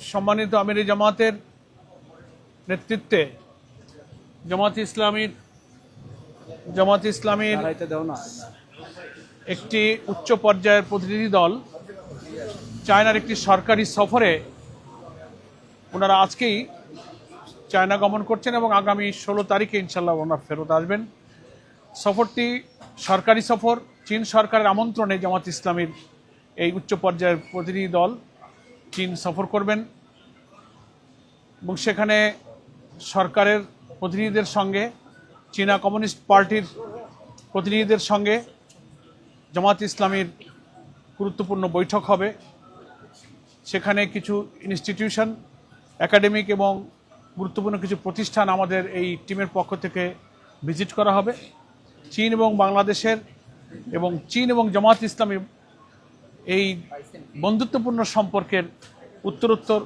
সম্মানিত আমির জামাতের নেতৃত্বে জামাত ইসলামীর একটি উচ্চ পর্যায়ের প্রতিনিধি দল চায়নার একটি সরকারি সফরে ওনারা আজকেই চায়না গমন করছেন এবং আগামী 16 তারিখে ইনশাল্লাহ ওনারা ফেরত আসবেন। সফরটি সরকারি সফর। চীন সরকারের আমন্ত্রণে জামাত ইসলামীর এই উচ্চ পর্যায়ের প্রতিনিধি দল চীন সফর করবেন এবং সেখানে সরকারের প্রতিনিধিদের সঙ্গে চীনা কমিউনিস্ট পার্টির প্রতিনিধিদের সঙ্গে জামাত ইসলামীর গুরুত্বপূর্ণ বৈঠক হবে। সেখানে কিছু ইনস্টিটিউশন, একাডেমিক এবং গুরুত্বপূর্ণ কিছু প্রতিষ্ঠান আমাদের এই টিমের পক্ষ থেকে ভিজিট করা হবে। চীন এবং বাংলাদেশের এবং চীন এবং জামাত ইসলামী এই বন্ধুত্বপূর্ণ সম্পর্কের উত্তরোত্তর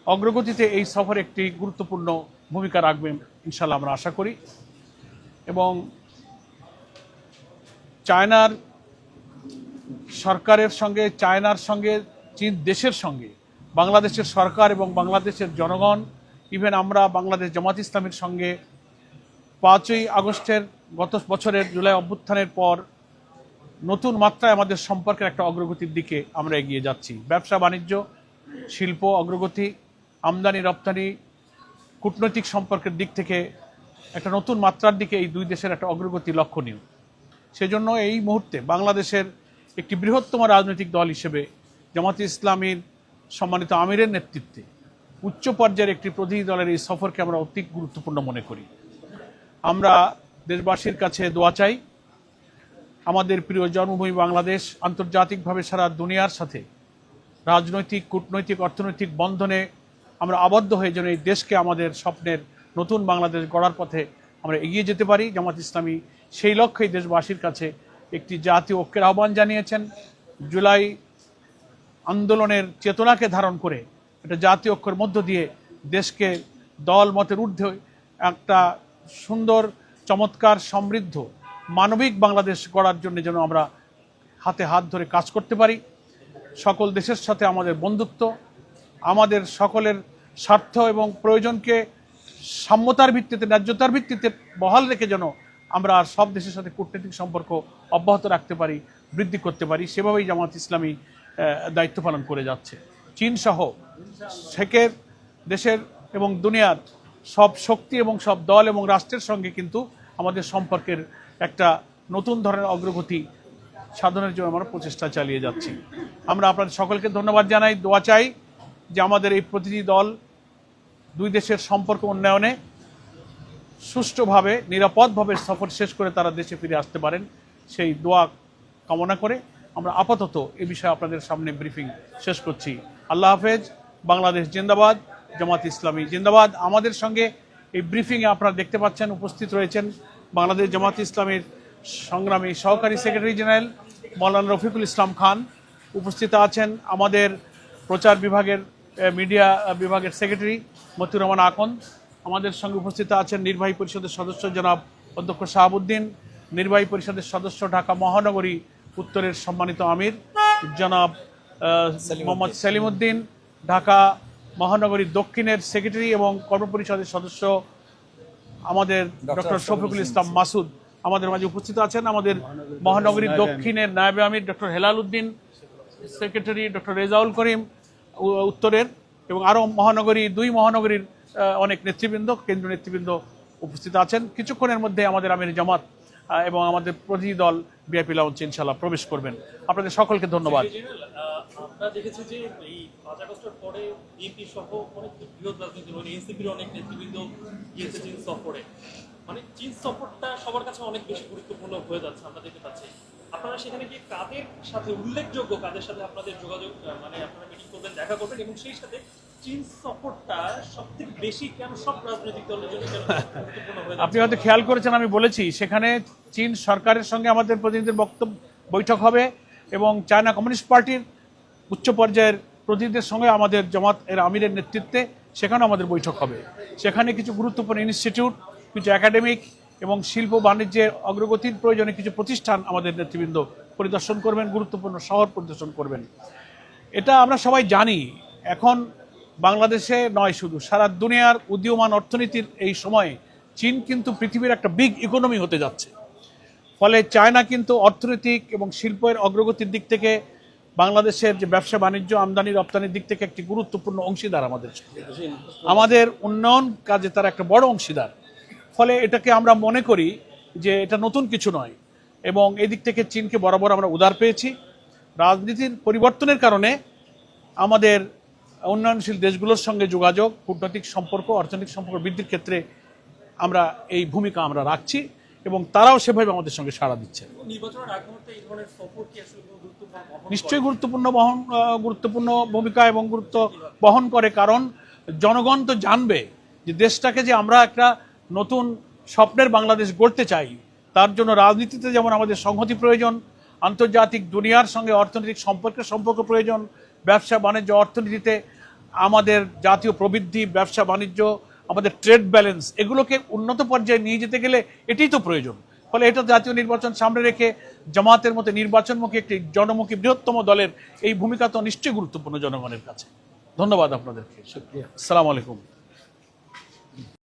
অগ্রগতিতে এই সফর একটি গুরুত্বপূর্ণ ভূমিকা রাখবেন ইনশাল্লাহ আমরা আশা করি। এবং চায়নার সরকারের সঙ্গে, চায়নার সঙ্গে, চীন দেশের সঙ্গে বাংলাদেশের সরকার এবং বাংলাদেশের জনগণ, ইভেন আমরা বাংলাদেশ জামাত ইসলামীর সঙ্গে 5ই আগস্টের গত বছরের জুলাই অভ্যুত্থানের পর নতুন মাত্রায় আমাদের সম্পর্কের একটা অগ্রগতির দিকে আমরা এগিয়ে যাচ্ছি। ব্যবসা বাণিজ্য, শিল্প অগ্রগতি, আমদানি রপ্তানি, কূটনৈতিক সম্পর্কের দিক থেকে একটা নতুন মাত্রার দিকে এই দুই দেশের একটা অগ্রগতি লক্ষণীয়। সেজন্য এই মুহূর্তে বাংলাদেশের একটি বৃহত্তম রাজনৈতিক দল হিসেবে জামাত ইসলামীর সম্মানিত আমিরের নেতৃত্বে উচ্চ পর্যায়ের একটি প্রতিনিধি দলের এই সফরকে আমরা অতি গুরুত্বপূর্ণ মনে করি। আমরা দেশবাসীর কাছে দোয়া চাই আমাদের প্রিয় জন্মভূমি বাংলাদেশ আন্তর্জাতিকভাবে সারা দুনিয়ার সাথে রাজনৈতিক, কূটনৈতিক, অর্থনৈতিক বন্ধনে আমরা আবদ্ধ হয়ে যেন এই দেশকে আমাদের স্বপ্নের নতুন বাংলাদেশ গড়ার পথে আমরা এগিয়ে যেতে পারি। জামাত ইসলামী সেই লক্ষ্যেই দেশবাসীর কাছে একটি জাতীয় ঐক্যের আহ্বান জানিয়েছেন। জুলাই আন্দোলনের চেতনাকে ধারণ করে একটা জাতীয় ঐক্যের মধ্য দিয়ে দেশকে দল মতের ঊর্ধ্বে একটা সুন্দর, চমৎকার, সমৃদ্ধ, মানবিক বাংলাদেশ গড়ার জন্য যেন আমরা হাতে হাত ধরে কাজ করতে পারি। সকল দেশের সাথে আমাদের বন্ধুত্ব, আমাদের সকলের স্বার্থ এবং প্রয়োজনকে সাম্যতার ভিত্তিতে, ন্যায্যতার ভিত্তিতে বহাল রেখে যেন আমরা সব দেশের সাথে কূটনৈতিক সম্পর্ক অব্যাহত রাখতে পারি, বৃদ্ধি করতে পারি, সেভাবেই জামাত ইসলামী দায়িত্ব পালন করে যাচ্ছে। চীন সহ শেখের দেশের এবং দুনিয়ার সব শক্তি এবং সব দল এবং রাষ্ট্রের সঙ্গে কিন্তু আমাদের সম্পর্কের একটা নতুন ধরনের অগ্রগতি সাধনের জন্য আমরা প্রচেষ্টা চালিয়ে যাচ্ছি। আমরা আপনাদের সকলকে ধন্যবাদ জানাই, দোয়া চাই যে আমাদের এই প্রতিনিধি দল দুই দেশের সম্পর্ক উন্নয়নে সুষ্ঠুভাবে, নিরাপদভাবে সফর শেষ করে তারা দেশে ফিরে আসতে পারেন, সেই দোয়া কামনা করে আমরা আপাতত এ বিষয়ে আপনাদের সামনে ব্রিফিং শেষ করছি। আল্লাহ হাফেজ। বাংলাদেশ জিন্দাবাদ, জামাত ইসলামী জিন্দাবাদ। আমাদের সঙ্গে এই ব্রিফিংয়ে আপনারা দেখতে পাচ্ছেন উপস্থিত রয়েছেন বাংলাদেশ জামাত ইসলামীর সংগ্রামী সহকারী সেক্রেটারি জেনারেল মৌলানা রফিকুল ইসলাম খান, উপস্থিত আছেন আমাদের প্রচার বিভাগের মিডিয়া বিভাগের সেক্রেটারি মতিউর রহমান আকন, আমাদের সঙ্গে উপস্থিত আছেন নির্বাহী পরিষদের সদস্য জনাব অধ্যক্ষ শাহাবুদ্দিন, নির্বাহী পরিষদের সদস্য ঢাকা মহানগরী উত্তরের সম্মানিত আমির জনাব মোহাম্মদ সেলিমউদ্দিন, ঢাকা মহানগরী দক্ষিণের সেক্রেটারি এবং কর্মপরিষদের সদস্য আমাদের ডক্টর শফিকুল ইসলাম মাসুদ আমাদের মাঝে উপস্থিত আছেন, আমাদের মহানগরী দক্ষিণের নায়েবে আমির doctor Helal Uddin, secretary doctor Rezaul Karim উত্তরের, এবং আরও দুই মহানগরীর অনেক নেতৃবৃন্দ, কেন্দ্রীয় নেতৃবৃন্দ উপস্থিত আছেন। কিছুক্ষণের মধ্যে আমাদের আমির জামাত এবং আমাদের প্রতিনিধি দল ভিআইপি লাউঞ্জে ইনশাআল্লাহ প্রবেশ করবেন। আপনাদের সকলকে ধন্যবাদ। আমরা দেখেছি যে এই 5 আগস্টের পরে বিএনপি সহ অনেক বৃহৎ রাজনৈতিক দল, এনসিপির অনেক নেতৃবৃন্দ গিয়েছে চীন সফরে। মানে চীন সফরটা সবার কাছে অনেক বেশি গুরুত্বপূর্ণ হয়ে যাচ্ছে, আমরা দেখতে পাচ্ছি। আপনারা সেখানে গিয়ে কাদের সাথে, উল্লেখযোগ্য কাদের সাথে আপনাদের যোগাযোগ, মানে আপনারা মিটিং করবেন, দেখা করবেন, এবং সেই সাথে চীন সফরটা সবথেকে বেশি কেন সব রাজনৈতিক দলের জন্য গুরুত্বপূর্ণ হয়ে যাচ্ছে? আপনি হয়তো খেয়াল করেছেন, আমি বলেছি সেখানে চীন সরকারের সঙ্গে আমাদের প্রতিনিধিদের বৈঠক হবে এবং চায়না কমিউনিস্ট পার্টির উচ্চ পর্যায়ের প্রতিনিধিদের সঙ্গে আমাদের জামাত এর আমিরের নেতৃত্বে সেখানেও আমাদের বৈঠক হবে। সেখানে কিছু গুরুত্বপূর্ণ ইনস্টিটিউট, কিছু একাডেমিক এবং শিল্প বাণিজ্যের অগ্রগতির প্রয়োজনে কিছু প্রতিষ্ঠান আমাদের নেতৃবৃন্দ পরিদর্শন করবেন, গুরুত্বপূর্ণ শহর পরিদর্শন করবেন। এটা আমরা সবাই জানি। এখন বাংলাদেশে নয়, শুধু সারা দুনিয়ার উদীয়মান অর্থনীতির এই সময়ে চীন কিন্তু পৃথিবীর একটা বিগ ইকোনমি হতে যাচ্ছে। ফলে চায়না কিন্তু অর্থনৈতিক এবং শিল্পের অগ্রগতির দিক থেকে বাংলাদেশের যে ব্যবসা বাণিজ্য আমদানি রপ্তানির দিক থেকে একটি গুরুত্বপূর্ণ অংশীদার আমাদের সঙ্গে। আমাদের উন্নয়ন কাজে তারা একটা বড় অংশীদার। ফলে এটাকে আমরা মনে করি যে এটা নতুন কিছু নয়, এবং এই দিক থেকে চীনকে বরাবর আমরা উদার পেয়েছি। রাজনীতির পরিবর্তনের কারণে আমাদের উন্নয়নশীল দেশগুলোর সঙ্গে যোগাযোগ, কূটনৈতিক সম্পর্ক, অর্থনৈতিক সম্পর্ক বৃদ্ধির ক্ষেত্রে আমরা এই ভূমিকা আমরা রাখছি, এবং তারাও সেভাবে আমাদের সঙ্গে সাড়া দিচ্ছে। নির্বাচনের আগ মুহূর্তে এই ধরনের সফর কি আসলে কোনো গুরুত্বপূর্ণ বহন করে? নিশ্চয়ই গুরুত্বপূর্ণ ভূমিকা এবং গুরুত্ব বহন করে, কারণ জনগণ তো জানবে যে দেশটাকে যে আমরা একটা নতুন স্বপ্নের বাংলাদেশ গড়তে চাই, তার জন্য রাজনীতিতে যেমন আমাদের সংহতি প্রয়োজন, আন্তর্জাতিক দুনিয়ার সঙ্গে অর্থনৈতিক সম্পর্ক প্রয়োজন, ব্যবসা বাণিজ্য অর্থনীতিতে আমাদের জাতীয় প্রবৃদ্ধি, ব্যবসা বাণিজ্য, আমাদের ট্রেড ব্যালেন্স, এগুলোকে উন্নত পর্যায়ে নিয়ে যেতে গেলে এটাই তো প্রয়োজন। ফলে এটা জাতীয় নির্বাচন সামনে রেখে জামাতের মতো নির্বাচনমুখী একটি জনমুখী বৃহত্তম দলের এই ভূমিকা তো নিশ্চয়ই গুরুত্বপূর্ণ জনগণের কাছে। ধন্যবাদ আপনাদেরকে। শুকরিয়া। আসসালামু আলাইকুম।